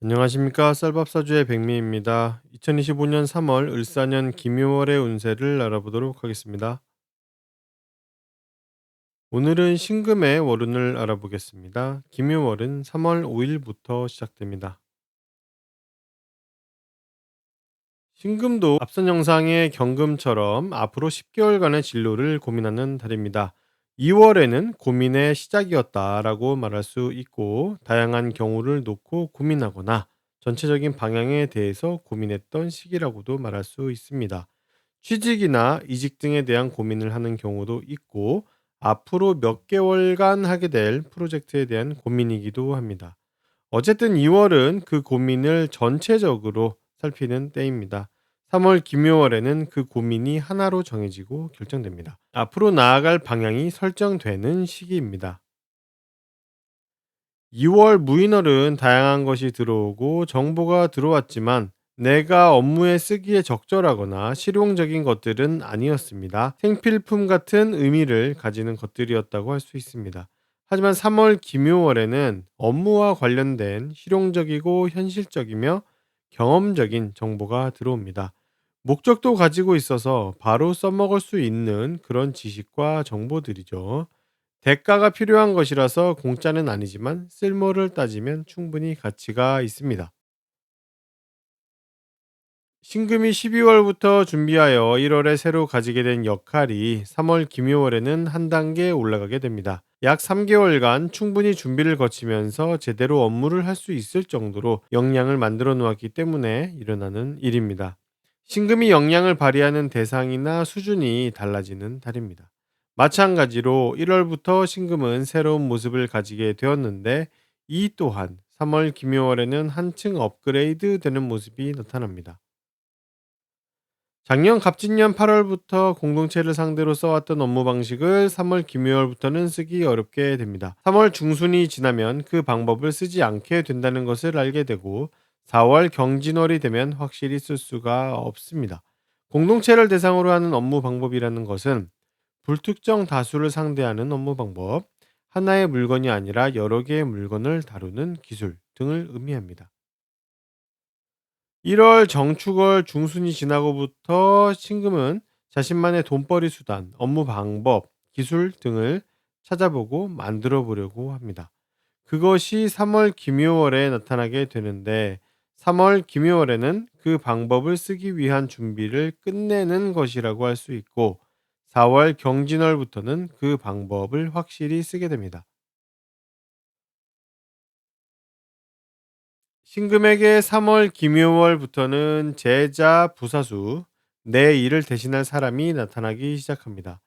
안녕하십니까. 쌀밥사주의 백미입니다. 2025년 3월 을사년 김유월의 운세를 알아보도록 하겠습니다. 오늘은 신금의 월운을 알아보겠습니다. 김유월은 3월 5일부터 시작됩니다. 신금도 앞선 영상의 경금처럼 앞으로 10개월간의 진로를 고민하는 달입니다. 2월에는 고민의 시작이었다라고 말할 수 있고, 다양한 경우를 놓고 고민하거나 전체적인 방향에 대해서 고민했던 시기라고도 말할 수 있습니다. 취직이나 이직 등에 대한 고민을 하는 경우도 있고, 앞으로 몇 개월간 하게 될 프로젝트에 대한 고민이기도 합니다. 어쨌든 2월은 그 고민을 전체적으로 살피는 때입니다. 3월 김요월에는 그 고민이 하나로 정해지고 결정됩니다. 앞으로 나아갈 방향이 설정되는 시기입니다. 2월 무인월은 다양한 것이 들어오고 정보가 들어왔지만 내가 업무에 쓰기에 적절하거나 실용적인 것들은 아니었습니다. 생필품 같은 의미를 가지는 것들이었다고 할 수 있습니다. 하지만 3월 김요월에는 업무와 관련된 실용적이고 현실적이며 경험적인 정보가 들어옵니다. 목적도 가지고 있어서 바로 써먹을 수 있는 그런 지식과 정보들이죠. 대가가 필요한 것이라서 공짜는 아니지만 쓸모를 따지면 충분히 가치가 있습니다. 신금이 12월부터 준비하여 1월에 새로 가지게 된 역할이 3월 김요월에는 한 단계 올라가게 됩니다. 약 3개월간 충분히 준비를 거치면서 제대로 업무를 할 수 있을 정도로 역량을 만들어 놓았기 때문에 일어나는 일입니다. 신금이 역량을 발휘하는 대상이나 수준이 달라지는 달입니다. 마찬가지로 1월부터 신금은 새로운 모습을 가지게 되었는데, 이 또한 3월 김요월에는 한층 업그레이드 되는 모습이 나타납니다. 작년 갑진년 8월부터 공동체를 상대로 써왔던 업무 방식을 3월 김요월부터는 쓰기 어렵게 됩니다. 3월 중순이 지나면 그 방법을 쓰지 않게 된다는 것을 알게 되고, 4월 경진월이 되면 확실히 쓸 수가 없습니다. 공동체를 대상으로 하는 업무 방법이라는 것은 불특정 다수를 상대하는 업무 방법, 하나의 물건이 아니라 여러 개의 물건을 다루는 기술 등을 의미합니다. 1월 정축월 중순이 지나고부터 신금은 자신만의 돈벌이 수단, 업무 방법, 기술 등을 찾아보고 만들어 보려고 합니다. 그것이 3월 김요월에 나타나게 되는데, 3월 김요월에는 그 방법을 쓰기 위한 준비를 끝내는 것이라고 할 수 있고, 4월 경진월부터는 그 방법을 확실히 쓰게 됩니다. 신금에게 3월 김요월부터는 제자 부사수, 내 일을 대신할 사람이 나타나기 시작합니다.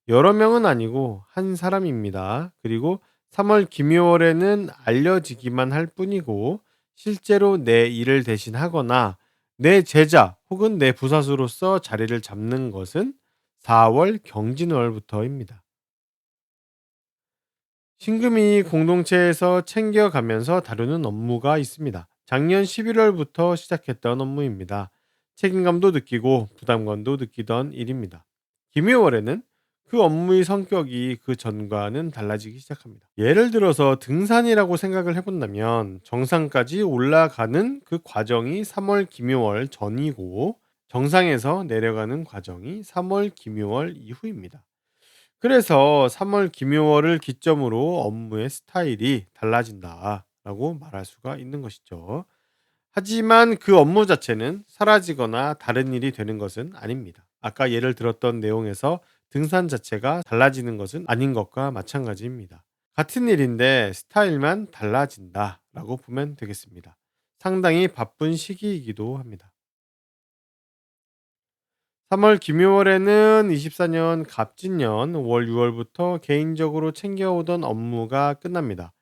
여러 명은 아니고 한 사람입니다. 그리고 3월 김요월에는 알려지기만 할 뿐이고, 실제로 내 일을 대신하거나 내 제자 혹은 내 부사수로서 자리를 잡는 것은 4월 경진월부터입니다. 신금이 공동체에서 챙겨가면서 다루는 업무가 있습니다. 작년 11월부터 시작했던 업무입니다. 책임감도 느끼고 부담감도 느끼던 일입니다. 김해월에는 그 업무의 성격이 그 전과는 달라지기 시작합니다. 예를 들어서 등산이라고 생각을 해본다면, 정상까지 올라가는 그 과정이 3월 김해월 전이고, 정상에서 내려가는 과정이 3월 김해월 이후입니다. 그래서 3월 김요월을 기점으로 업무의 스타일이 달라진다라고 말할 수가 있는 것이죠. 하지만 그 업무 자체는 사라지거나 다른 일이 되는 것은 아닙니다. 아까 예를 들었던 내용에서 등산 자체가 달라지는 것은 아닌 것과 마찬가지입니다. 같은 일인데 스타일만 달라진다라고 보면 되겠습니다. 상당히 바쁜 시기이기도 합니다. 3월 김요월에는 24년 갑진년 5월 6월부터 개인적으로 챙겨오던 업무가 끝납니다.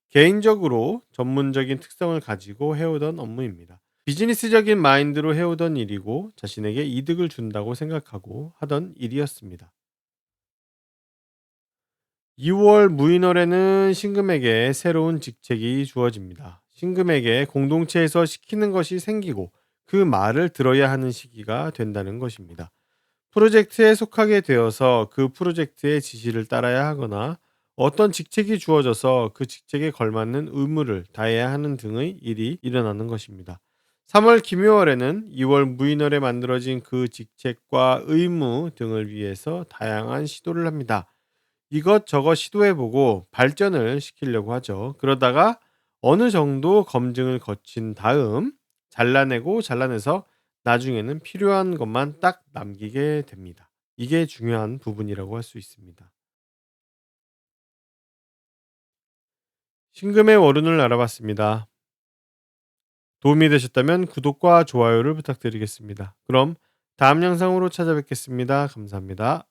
개인적으로 전문적인 특성을 가지고 해오던 업무입니다. 비즈니스적인 마인드로 해오던 일이고, 자신에게 이득을 준다고 생각하고 하던 일이었습니다. 2월 무인월에는 신금에게 새로운 직책이 주어집니다. 신금에게 공동체에서 시키는 것이 생기고 그 말을 들어야 하는 시기가 된다는 것입니다. 프로젝트에 속하게 되어서 그 프로젝트의 지시를 따라야 하거나 어떤 직책이 주어져서 그 직책에 걸맞는 의무를 다해야 하는 등의 일이 일어나는 것입니다. 3월 김요월에는 2월 무인월에 만들어진 그 직책과 의무 등을 위해서 다양한 시도를 합니다. 이것저것 시도해보고 발전을 시키려고 하죠. 그러다가 어느 정도 검증을 거친 다음 잘라내서 나중에는 필요한 것만 딱 남기게 됩니다. 이게 중요한 부분이라고 할 수 있습니다. 신금의 월운을 알아봤습니다. 도움이 되셨다면 구독과 좋아요를 부탁드리겠습니다. 그럼 다음 영상으로 찾아뵙겠습니다. 감사합니다.